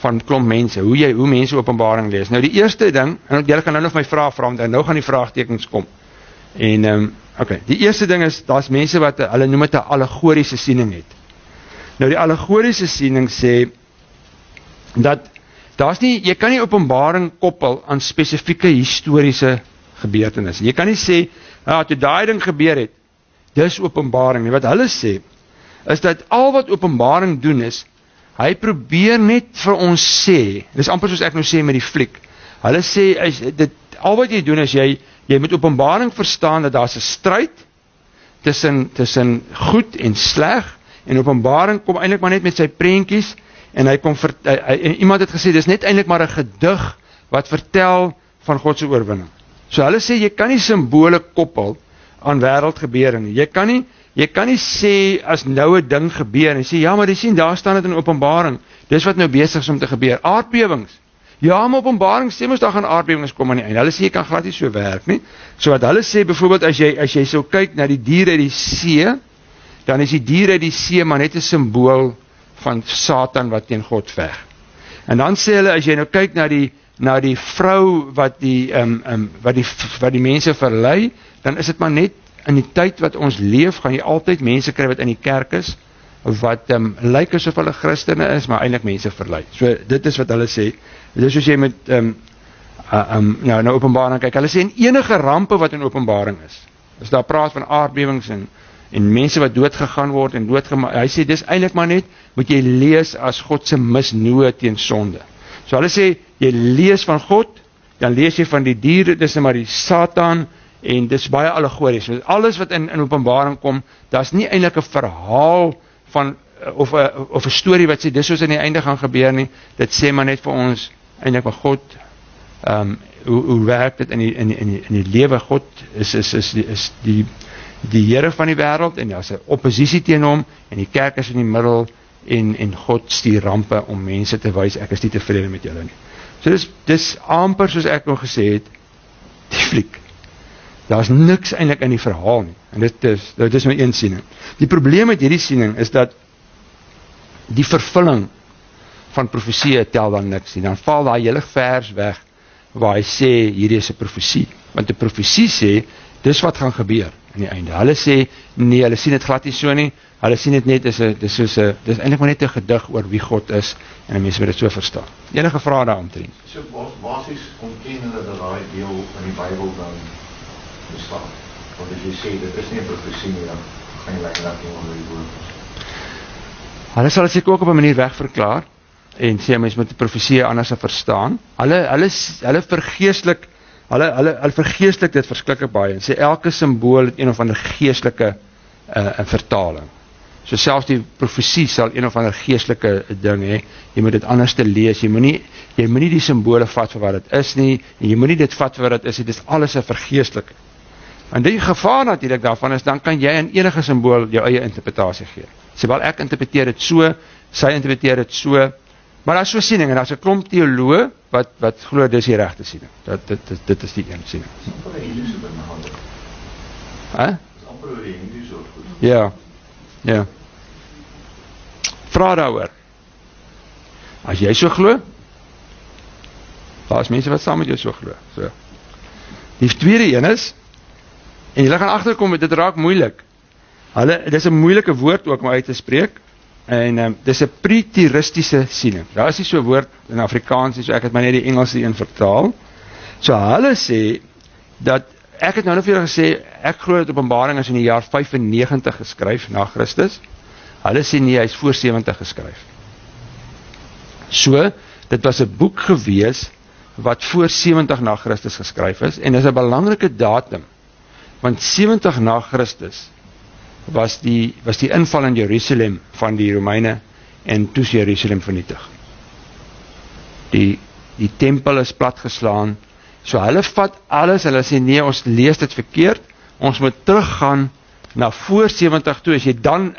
van klomp mense, hoe mense Openbaring lees. Nou die eerste ding, en julle gaan nou nog my vraag vra, want nou gaan die vraagtekens kom. En okay, die eerste ding is, daar's mense wat hulle noem dit 'n allegoriese siening het. Nou die allegoriese siening sê dat jy kan nie Openbaring koppel aan spesifieke historiese gebeurtenisse. Jy kan nie sê, toe daai ding gebeur het, dis Openbaring nie. Wat hulle sê, is dat al wat Openbaring doen is, hy probeer net vir ons sê, dis amper soos ek nou sê met die fliek, hulle sê, al wat jy doen is, jy moet Openbaring verstaan, dat daar's 'n stryd, tussen goed en sleg, en Openbaring kom eintlik maar net met sy prentjies, en iemand het gesê, dis net eintlik maar 'n gedig, wat vertel van God se oorwinning. So hulle sê, jy kan nie simbole koppel, aan wêreldgebeure nie. Jy kan nie sê as nou 'n ding gebeur en sê ja, maar jy sien daar staan dit in Openbaring. Dis wat nou besig is om te gebeur. Aardbewings. Ja, maar Openbaring sê mos daar gaan aardbewings kom aan die einde. Hulle sê jy kan glad nie so werk nie. So wat hulle sê byvoorbeeld as jy sou kyk na die diere uit die see, dan is die diere uit die see maar net 'n simbool van Satan wat teen God veg. En dan sê hulle, as jy nou kyk na die vrou wat die mense verlei, dan is dit maar net in die tyd wat ons leef, gaan jy altyd mense kry wat in die kerk is, wat lyk asof hulle Christene is, maar eintlik mense verlei. So dit is wat hulle sê. Dit is soos jy met nou Openbaring kyk. Hulle sê in enige rampe wat in Openbaring is. As daar praat van aardbewings en mense wat doodgegaan word en doodgemaak. Hy sê dis eintlik maar net moet jy lees as God se misnoë teen sonde. So hulle sê jy lees van God, dan lees jy van die diere, dis maar die Satan en dis baie allegories. So alles wat in Openbaring kom, daar's nie eintlik 'n verhaal van of 'n storie wat sê dis soos aan die einde gaan gebeur nie. Dit sê maar net vir ons eintlik wat God hoe werk dit in die lewe. God is die Here van die wêreld en daar's 'n oppositie teen hom en die kerk is in die middel en God stuur rampe om mense te wys ek is nie tevrede met julle nie. So dis amper soos ek nog gesê het, die fliek. Daar's niks eintlik in die verhaal nie. En dit is my een siening. Die probleem met hierdie siening is dat die vervulling van profesie tel dan niks nie. Dan val daai hele vers weg waar hy sê hierdie is 'n profesie. Want 'n profesie sê dis wat gaan gebeur aan die einde. Hulle sê nee, hulle sien dit glad nie so nie. Hulle sien dit net dis eintlik maar net 'n gedig oor wie God is en mense moet dit so verstaan. Enige vrae daaromtrent? So basies ontken hulle dat daai deel in die Bybel dan bestaan. Want as jy sê dit is nie 'n profesie nie, dan gaan jy lekker net onder die woord. Hulle sal dit seker ook op 'n manier wegverklaar en sê mense moet die profesie anders verstaan. Hulle vergeestelik dit verskriklik baie en sê elke simbool het een of ander geestelike vertaling. So selfs die profesie sal een of ander geestelike ding hê. Jy moet dit anders te lees. Jy moenie die simbole vat vir wat dit is nie. En jy moenie dit vat vir wat dit is nie. Dit is alles 'n vergeestelike. En die gevaar natuurlik daarvan is dan kan jy in enige simbool jou eie interpretasie gee. Sê wel ek interpreteer dit so, sy interpreteer dit so. Maar daar is so siening en daar's 'n klomp teoloë wat glo dis die regte siening. Dit is die een siening. Hæ? Ja. Vra daaroor. As jy so glo, daar's mense wat saam met jou so glo. So. Die tweede een is en julle gaan agterkom dit raak moeilik. Dis 'n moeilike woord ook om uit te spreek. En dis 'n preteristiese siening. Daar is nie so 'n woord in Afrikaans nie, so ek het maar net die Engelse een vertaal. So hulle sê dat ek het nou vir julle gesê ek glo dat Openbaring is in die jaar 95 geskryf na Christus. Hulle sê nee, hy's voor 70 geskryf. So, dit was 'n boek gewees wat voor 70 na Christus geskryf is en dis 'n belangrike datum. Want 70 na Christus was die inval in Jerusalem van die Romeine en toe is Jerusalem vernietig. Die tempel is platgeslaan. So hulle vat alles, hulle sê nee, ons lees dit verkeerd. Ons moet teruggaan na voor 70 toe.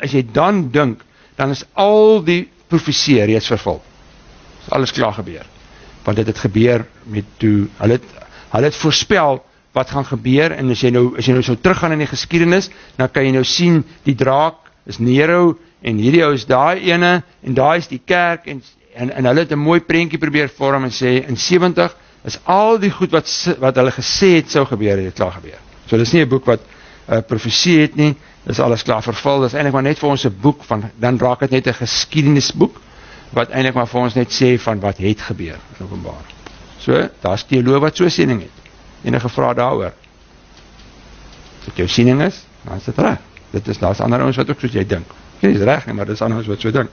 As jy dan dink, dan is al die profesie reeds vervul. Is alles klaar gebeur. Want dit het gebeur met toe hulle het voorspel wat gaan gebeur en as jy nou so teruggaan in die geskiedenis, dan kan jy nou sien die draak is Nero en hierdie ou is daai ene en daai is die kerk en hulle het 'n mooi prentjie probeer vorm en sê in 70 is al die goed wat hulle gesê het sou gebeur het klaar gebeur. So dis nie 'n boek wat profesie het nie, dis alles klaar vervul. Dis eintlik maar net vir ons 'n boek van dan raak dit net 'n geskiedenisboek wat eintlik maar vir ons net sê van wat het gebeur in Openbaring. So daar's teoloë wat so siening het. Enige vrae daaroor? Wat jou siening is, dan is dit reg. Daar's ander ouens wat ook soos jy dink. Dis reg nie, maar dis ander ouens wat so dink.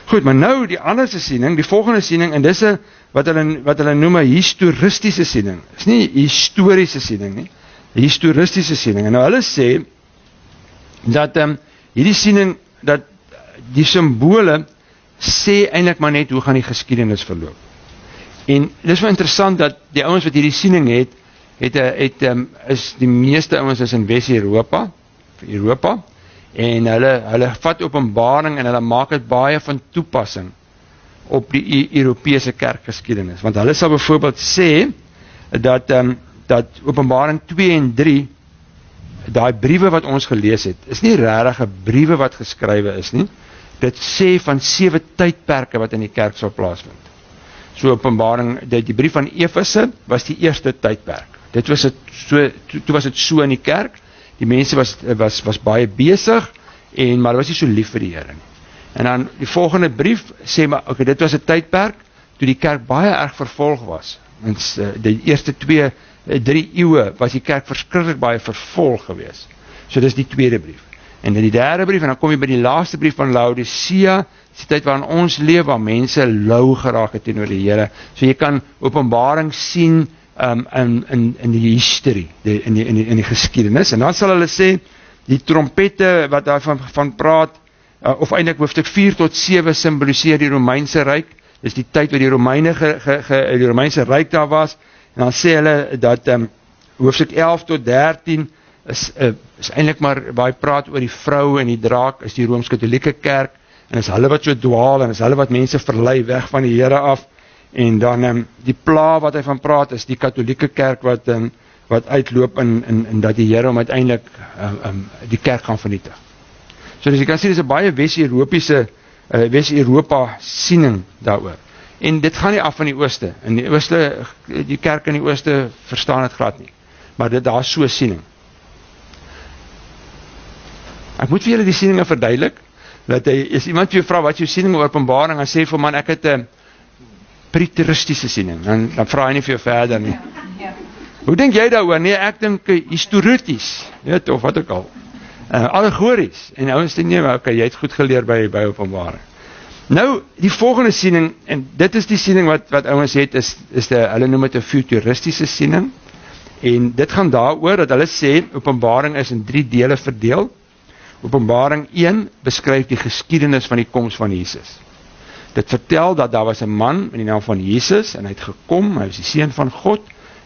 Goed, maar nou die ander siening, die volgende siening en dis 'n wat hulle noem 'n historiese siening. Dis nie historiese siening nie. 'n Historiese siening. En nou hulle sê dat hierdie siening dat die simbole sê eintlik maar net hoe gaan die geskiedenis verloop. En dis wel interessant dat die ouens wat hierdie siening het is die meeste ouens is in Wes-Europa, en hulle vat Openbaring en hulle maak dit baie van toepassing op die Europese kerkgeskiedenis. Want hulle sal byvoorbeeld sê dat Openbaring 2 en 3 daai briewe wat ons gelees het, is nie regtig 'n briewe wat geskrywe is nie. Dit sê van 7 tydperke wat in die kerk sal plaasvind. So Openbaring, die brief van Efese was die eerste tydperk. Dit was dit so, toe was dit so in die kerk. Die mense was baie besig, maar hulle was nie so lief vir die Here nie. En dan die volgende brief sê maar, okay, dit was 'n tydperk toe die kerk baie erg vervolg was. Mens die eerste 3 eeue was die kerk verskriklik baie vervolg gewees. So dis die tweede brief. En in die derde brief, en dan kom jy by die laaste brief van Laodicea, dis die tyd waarin ons leef, waar mense lou geraak het teenoor die Here. So jy kan Openbaring sien in die history, in die geskiedenis. En dan sal hulle sê, die trompette wat daarvan praat, of eintlik hoofstuk 4 tot 7 simboliseer die Romeinse ryk. Dis die tyd waar die die Romeinse ryk daar was. En dan sê hulle dat hoofstuk 11 tot 13 is eintlik maar waar hy praat oor die vrou en die draak, is die Rooms-Katolieke kerk, en is hulle wat so dwaal, en is hulle wat mense verlei weg van die Here af, en dan die pla wat hy van praat, is die Katolieke kerk wat uitloop in dat die Here hom uiteindelik die kerk gaan vernietig. So dus jy kan sien, dis 'n baie Wes-Europa siening daaroor. En dit gaan nie af van die Ooste. In die Ooste, die kerk in die Ooste verstaan dit glad nie. Maar daar is so 'n siening. Ek moet vir julle die sieninge verduidelik, dat as iemand vir jou vra wat jou siening oor Openbaring, dan sê vir man, ek het 'n preteristiese siening, dan vra hy nie vir jou verder nie. Hoe dink jy daaroor? Nee, ek dink histories, of wat ook al. Allegories, en ouens dink nie, okay, jy het goed geleer by Openbaring. Nou, die volgende siening, en dit is die siening wat ouens het, hulle noem dit 'n futuristiese siening, en dit gaan daaroor dat hulle sê, Openbaring is in 3 dele verdeel. Openbaring 1 beskryf die geskiedenis van die koms van Jesus. Dit vertel dat daar was 'n man met die naam van Jesus, en hy het gekom, hy was die seun van God,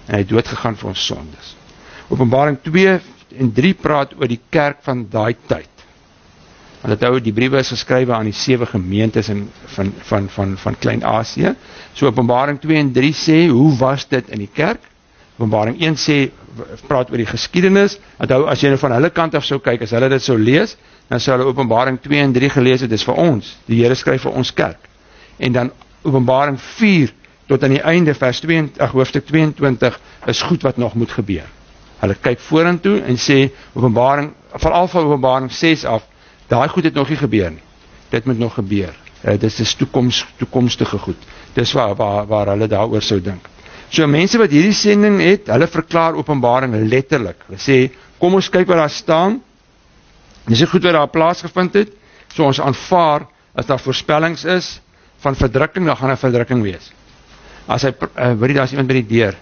en hy het doodgegaan vir ons sondes. Openbaring 2 en 3 praat oor die kerk van daai tyd. Want onthou, die briewe is geskrywe aan die 7 gemeentes van Klein-Asië. So Openbaring 2 en 3 sê, hoe was dit in die kerk? Openbaring 1 sê, praat oor die geskiedenis. Onthou, as jy nou van hulle kant af sou kyk, as hulle dit sou lees, dan sou hulle Openbaring 2 en 3 gelees het, dis vir ons. Die Here skryf vir ons kerk. En dan Openbaring 4 tot aan die einde, hoofstuk 22, is goed wat nog moet gebeur. Hulle kyk vorentoe en sê, veral van Openbaring 6 af, daai goed het nog nie gebeur nie. Dit moet nog gebeur. Dit is toekomstige goed. Dis waar hulle daaroor sou dink. So mense wat hierdie siening het, hulle verklaar Openbaring letterlik. Hulle sê, kom ons kyk wat daar staan. Dis goed wat daar plaasgevind het. So ons aanvaar, as daar voorspellings is van verdrukking, dan gaan 'n verdrukking wees. As hy, weet jy, daar is iemand by die deur.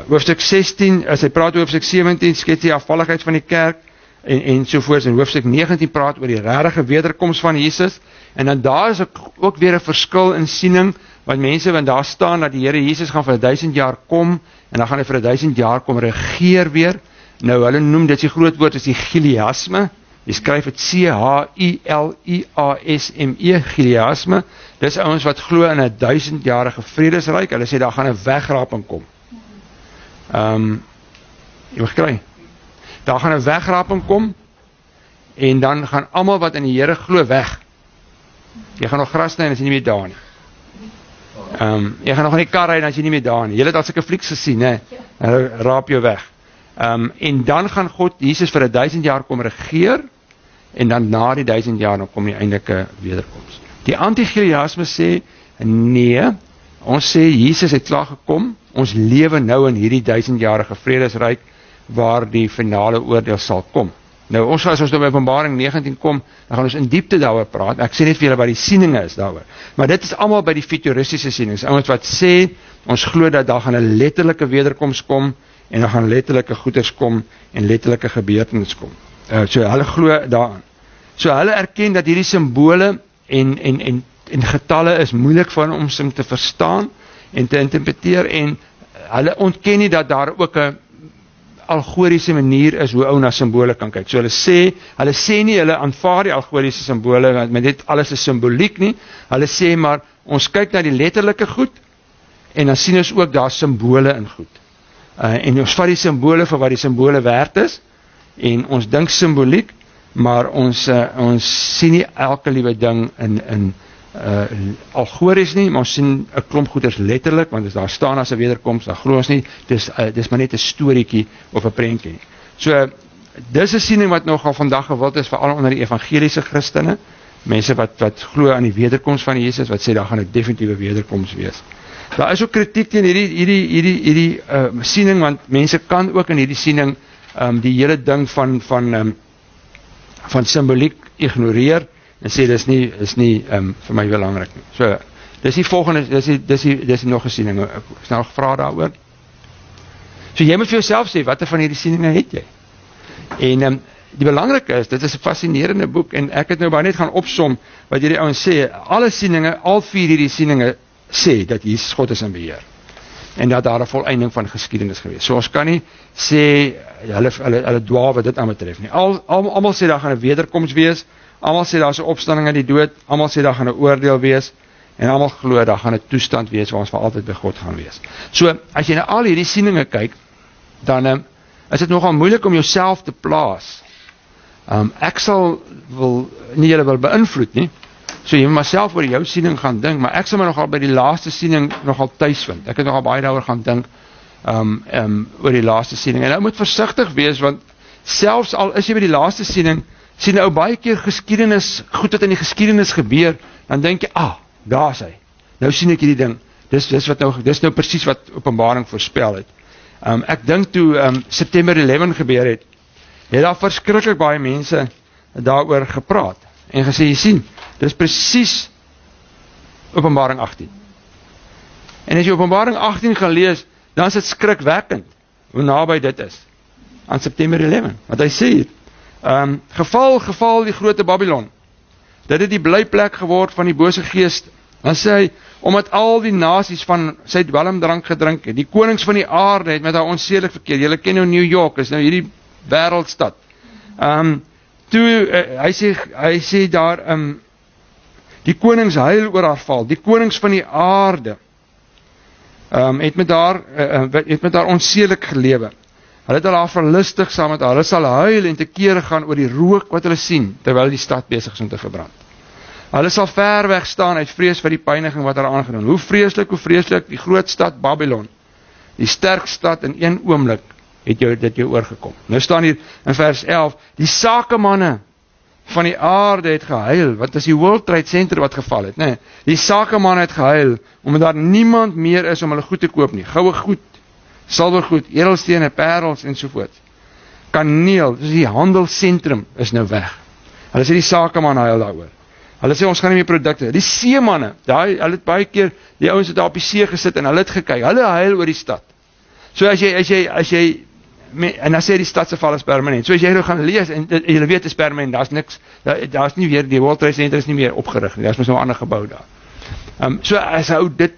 Hoofstuk 16, as hy praat oor hoofstuk 17, skets die afvalligheid van die kerk, en sovoorts, en hoofstuk 19 praat oor die regte wederkoms van Jesus, en dan daar is ook weer 'n verskil in siening, want daar staan dat die Here Jesus gaan vir 1000 jaar kom, en dan gaan hy vir 1000 jaar kom regeer weer. Nou, hulle noem dit, die groot woord is die chiliasme, jy skryf het C-H-I-L-I-A-S-M-E, chiliasme, dis ouens wat glo in 'n 1000-jarige vredesryk, hulle sê daar gaan 'n wegraping kom. Jy mag kry. Daar gaan 'n wegraping kom, en dan gaan almal wat in die Here glo weg. Jy gaan nog gras sny en as jy nie meer daar nie. Jy gaan nog in die kar ry en as jy nie meer daar nie. Jy het al sulke flieks gesien, hè? Hulle raap jou weg. En dan gaan Jesus vir 1000 jaar kom regeer, en dan na die 1000 jaar dan kom die eindelike wederkoms. Die anti-chiliasme sê, nee, ons sê Jesus het klaar gekom, ons lewe nou in hierdie 1000-jarige vredesryk, waar die finale oordeel sal kom. Nou, as ons nou by Openbaring 19 kom, dan gaan ons in diepte daaroor praat. Ek sê net vir julle wat die sieninge is daaroor. Maar dit is almal by die futuristiese sienings. Ouens wat sê, ons glo dat daar gaan 'n letterlike wederkoms kom, en dan gaan letterlike goeders kom, en letterlike gebeurtenisse kom. So hulle glo daaraan. So hulle erken dat hierdie simbole en getalle is moeilik vir ons om te verstaan, en te interpreteer, en hulle ontken nie dat daar ook 'n algoriese manier is hoe ou na simbole kan kyk. So hulle sê nie, hulle aanvaar die algoriese simbole, met dit alles is simboliek nie. Hulle sê maar, ons kyk na die letterlike goed, en dan sien ons ook daar simbole in goed. En ons vat die simbole vir wat die simbole werd is, en ons dink simboliek, maar ons sien nie elke liewe ding in algories nie, maar ons sien 'n klomp goeders letterlik, want as daar staan as 'n wederkoms, dan glo ons nie, dis maar net 'n storieetjie of 'n prentjie nie. So, dis 'n siening wat nogal vandag gewild is, veral onder die evangeliese Christene, mense wat glo aan die wederkoms van Jesus, wat sê daar gaan 'n definitiewe wederkoms wees. Daar is ook kritiek teen hierdie siening, want mense kan ook in hierdie siening die hele ding van simboliek ignoreer en sê dis nie vir my belangrik nie. So, dis die volgende, dis nog 'n siening. Ek is nou gevra daaroor. So jy moet vir jouself sê, watter van hierdie sieninge het jy? En die belangrike is, dit is 'n fascinerende boek en ek het nou baie net gaan opsom wat hierdie ouens sê. Alle sieninge, al 4 hierdie sieninge sê dat Jesus God is in beheer. En dat daar 'n volëinding van geskiedenis gewees. So ons kan nie sê hulle dwaal wat dit aanbetref nie. Almal sê daar gaan 'n wederkoms wees. Almal sê daar's 'n opstanding uit die dood. Almal sê daar gaan 'n oordeel wees. En almal glo daar gaan 'n toestand wees waar ons vir altyd by God gaan wees. So as jy na al hierdie sieninge kyk, dan is dit nogal moeilik om jouself te plaas. Ek wil nie julle wil beïnvloed nie. So jy moet maar self oor jou siening gaan dink, maar ek sal my nogal by die laaste siening nogal tuis vind. Ek het nogal baie daaroor gaan dink oor die laaste siening. En nou moet versigtig wees, want selfs al is jy by die laaste siening, sien jy ou baie keer geskiedenis, goed wat in die geskiedenis gebeur, dan dink jy, daar is hy. Nou sien ek hierdie ding. Dis nou presies wat Openbaring voorspel het. Ek dink toe September 11 gebeur het daar verskriklik baie mense daaroor gepraat en gesê, jy sien, dis presies Openbaring 18. En as jy Openbaring 18 gaan lees, dan is dit skrikwekkend hoe naby dit is aan September 11. Want hy sê, geval die grote Babylon. Dit het die blyplek geword van die bose geeste. Dan sê hy, omdat al die nasies van sy dwelmdrank gedrink het, die konings van die aarde het met haar onsedelik verkeer. Julle ken nou New York, is nou hierdie wêreldstad. Hy sê daar, die konings huil oor haar val, die konings van die aarde het met haar onsedelik gelewe. Hulle het haar verlustig saam met haar, hulle sal huil en te kere gaan oor die rook wat hulle sien, terwyl die stad besig is om te verbrand. Hulle sal ver weg staan uit vrees vir die pyniging wat haar aangedoen. Hoe vreeslik, die groot stad Babylon, die sterk stad in een oomblik, het dit jou oorgekom. Nou staan hier in vers 11, die sakemanne van die aarde het gehuil, wat is die World Trade Center wat geval het, nee, die sakemanne het gehuil, omdat daar niemand meer is om hulle goed te koop nie, goue goed, silwergoed, edelstene, parels en sovoort. Kaneel, dus die handelsentrum is nou weg. Hulle sê die sakeman huil daaroor. Hulle sê ons gaan nie meer produkte. Die seemanne, hulle het baie keer die ouens het daar op die see gesit en hulle het gekyk. Hulle huil oor die stad. So as jy en dan sê die stad se val is permanent. So as jy nou gaan lees en jy weet dit is permanent, daar's nie weer die World Trade Center is nie meer opgerig nie. Daar's mos nou 'n ander gebou daar. So as hou dit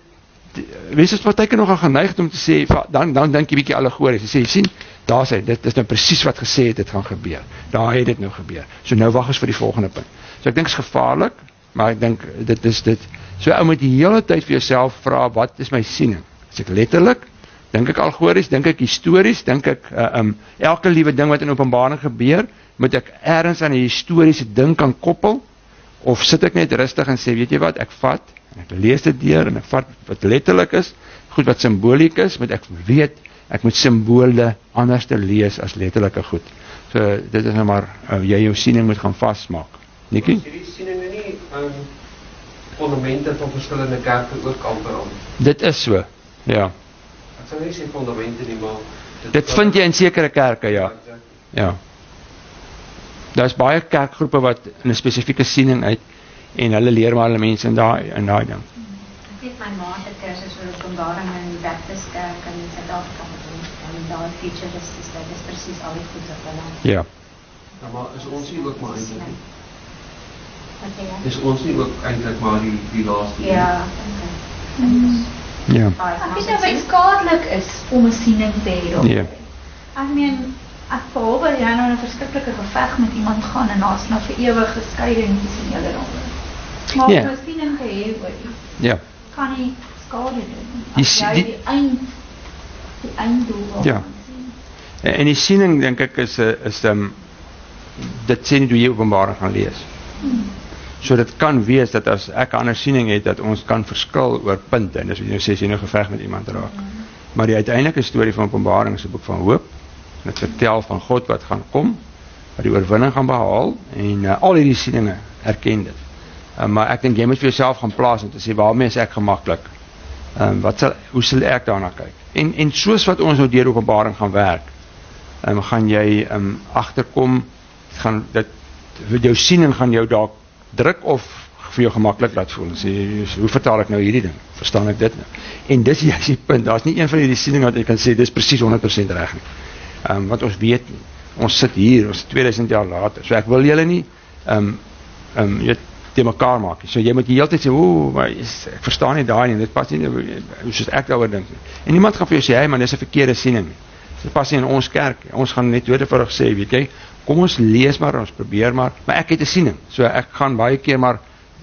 wees dit wat ek nog gaan geneig om te sê, dan dink jy bietjie allegories. Jy sê, jy sien, daar sê, dit is nou presies wat gesê het, dit gaan gebeur. Daar het dit nou gebeur. So nou wag ons vir die volgende punt. So ek dink is gevaarlik, maar ek dink dit is dit. So ou moet die hele tyd vir jouself vra, wat is my siening? Is ek letterlik? Dink ek algories? Dink ek histories? Dink ek elke liewe ding wat in Openbaring gebeur, moet ek ergens aan 'n historiese ding kan koppel? Of sit ek net rustig en sê, weet jy wat, ek vat ek lees dit deur en ek vat wat letterlik is, goed wat simboliek is, moet ek weet, ek moet simbole anders te lees as letterlike goed. So dit is nou maar, jy jou siening moet gaan vasmaak. Nikkie? Is hierdie sieninge nie fondamente van verskillende kerke ook amper aan? Dit is so, ja. Ek sal nie sê fondamente nie, maar dit vind jy in sekere kerke, ja. Ja. Daar is baie kerkgroepe wat in 'n spesifieke siening uit en hulle leer maar hulle mense in daai ding. Ek weet my ma het 'n kursus oor Openbaring in die Baptist Kerk in Suid-Afrika gedoen en daar futuristies, dit is presies al die goed wat hulle. Ja. Ja, maar is ons nie ook maar eintlik nie? Wat sê jy? Is ons nie ook eintlik maar die laaste? Ja, Ja. Ek weet nou wat skadelik is om 'n siening te hê. Ja. Ek meen, ek behalwe jy nou 'n verskriklike geveg met iemand gaan en daar's nou vir ewig geskeiding tussen julle daaroor. Maar Ja. om 'n siening te hê oor iets Ja. kan nie skade doen. Die As jy die einddoel wil Ja. sien. En die siening dink ek is dit sê nie hoe jy Openbaring gaan lees. So dit kan wees dat as ek 'n ander siening het, dat ons kan verskil oor punte, en dis wat jy nou sê, as jy nou geveg met iemand raak. Maar die uiteindelike storie van Openbaring is 'n boek van hoop. Dit vertel van God wat gaan kom, wat die oorwinning gaan behaal, en al hierdie sieninge erken dit. Maar ek dink jy moet vir jouself gaan plaas om te sê, waarmee is ek gemaklik? Hoe sal ek daarna kyk? En soos wat ons nou deur Openbaring gaan werk, gaan jy agterkom, jou siening gaan jou dalk druk of vir jou gemaklik laat voel. Sê, hoe vertaal ek nou hierdie ding? Verstaan ek dit nou? En dis juist die punt, daar is nie een van hierdie sieninge wat jy kan sê, dis presies 100% reg nie. Want ons weet nie, ons sit hier, ons 2000 jaar later, so ek wil julle nie te mekaar maak. So jy moet die hele tyd sê, maar ek verstaan nie daai nie, dit pas nie soos ek daaroor dink nie. En niemand gaan vir jou sê, hey man, dis 'n verkeerde siening nie. Dit pas nie in ons kerk. Ons gaan net doodevoudig sê, weet jy, kom ons lees maar, ons probeer maar ek het 'n siening. So ek gaan baie keer maar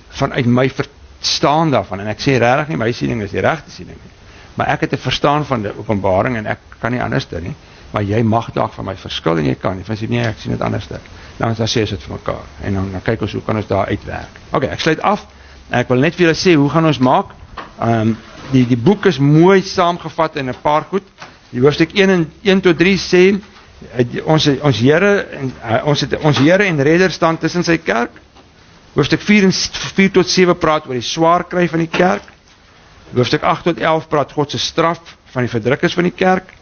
vanuit my verstaan daarvan, en ek sê regtig nie my siening is die regte siening nie. Maar ek het 'n verstaan van die Openbaring en ek kan nie anders doen nie. Maar jy mag dalk van my verskil en jy kan nie. Van sê nee, ek sien dit anders dan. Dan sê ons dit vir mekaar en dan kyk ons hoe kan ons daar uitwerk. Okay, ek sluit af. Ek wil net vir julle sê hoe gaan ons maak? Die boek is mooi saamgevat in 'n paar goed. Die hoofstuk 1 tot 3 sê ons Here en Redder staan tussen sy kerk. Hoofstuk 4 tot 7 praat oor die swaar kry van die kerk. Hoofstuk 8 tot 11 praat God se straf van die verdrukkers van die kerk.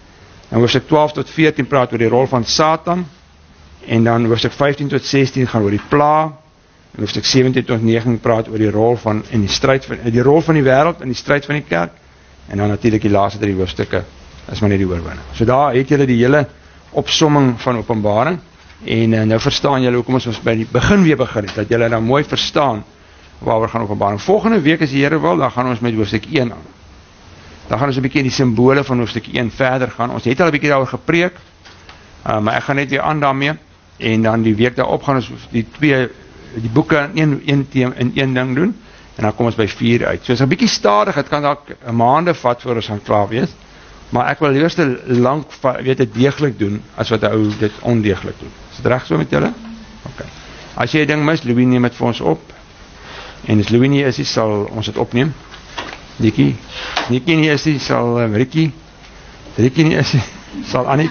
En hoofstuk 12 tot 14 praat oor die rol van Satan. En dan hoofstuk 15 tot 16 gaan oor die pla. En hoofstuk 17 tot 19 praat oor die rol van die rol van die wêreld in die stryd van die kerk. En dan natuurlik die laaste 3 hoofstukke is maar net die oorwinning. So daar het julle die hele opsomming van Openbaring. En nou verstaan julle hoekom ons by die begin weer begin het, dat julle nou mooi verstaan waaroor gaan Openbaring. Volgende week as die Here wil, dan gaan ons met hoofstuk 1 aan. Dan gaan ons 'n bietjie in die simbole van hoofstuk 1 verder gaan. Ons het al 'n bietjie daaroor gepreek, maar ek gaan net weer aan daarmee. En dan die week daarop gaan ons die boeke in een ding doen. En dan kom ons by 4 uit. So is 'n bietjie stadig, dit kan dalk maande vat voor ons gaan klaar wees. Maar ek wil liewer lank dit deeglik doen as wat 'n ou dit ondeeglik doen. Is dit reg so met julle? Okay. As jy 'n ding mis, Louis neem dit vir ons op. En as Louis nie is, sal ons dit opneem. Nikki nie is, sal Ricky nie is, sal Annie.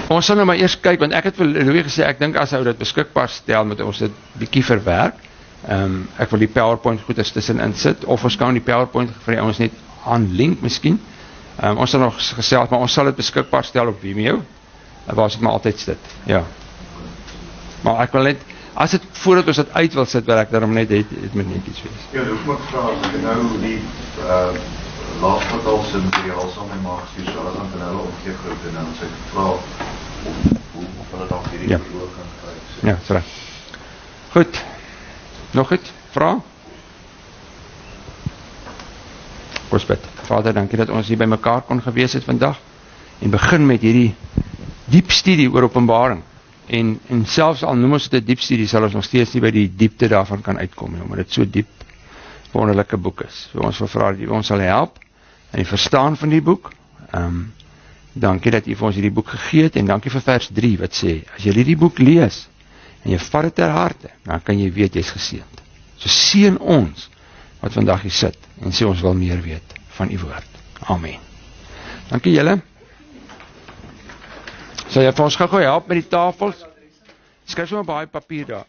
Ons sal nou maar eers kyk, want ek het vir Louis gesê, ek dink as hy dit beskikbaar stel, moet ons dit bietjie verwerk. Ek wil die PowerPoint goeders tussenin sit, of ons kan die PowerPoint vir ons net aanlink miskien. Ons sal nog gesels, maar ons sal dit beskikbaar stel op Vimeo, waar ons dit maar altyd sit, ja. Maar ek wil net, as dit voordat ons dit uit wil sit, wil ek daarom net het met netjies wees. Ja, hoef maar vra, as ek nou die laagkwartaalse materiaal sal my maak, stuur so alles aan van hulle omgegroep, en dan sê ek vra, of hulle dan hierdie oor kan kry. Ja, sorry. Goed. Nog iets? Vra? Ons bid. Vader, dankie dat ons hier by mekaar kon gewees het vandag en begin met hierdie diep studie oor Openbaring. En selfs al noem ons dit 'n diep studie, sal ons nog steeds nie by die diepte daarvan kan uitkom nie, omdat dit so diep wonderlike boek is. So ons wil vra dat U ons sal help in die verstaan van die boek. Dankie dat U vir ons hierdie boek gegee het en dankie vir vers 3 wat sê, as jy hierdie boek lees en jy vat dit ter harte, dan kan jy weet jy's geseënd. So seën ons wat vandag hier sit en sê ons wil meer weet van U woord. Amen. Dankie julle. Sal jy vir ons gou help met die tafels? Skryf so 'n baie papier daar.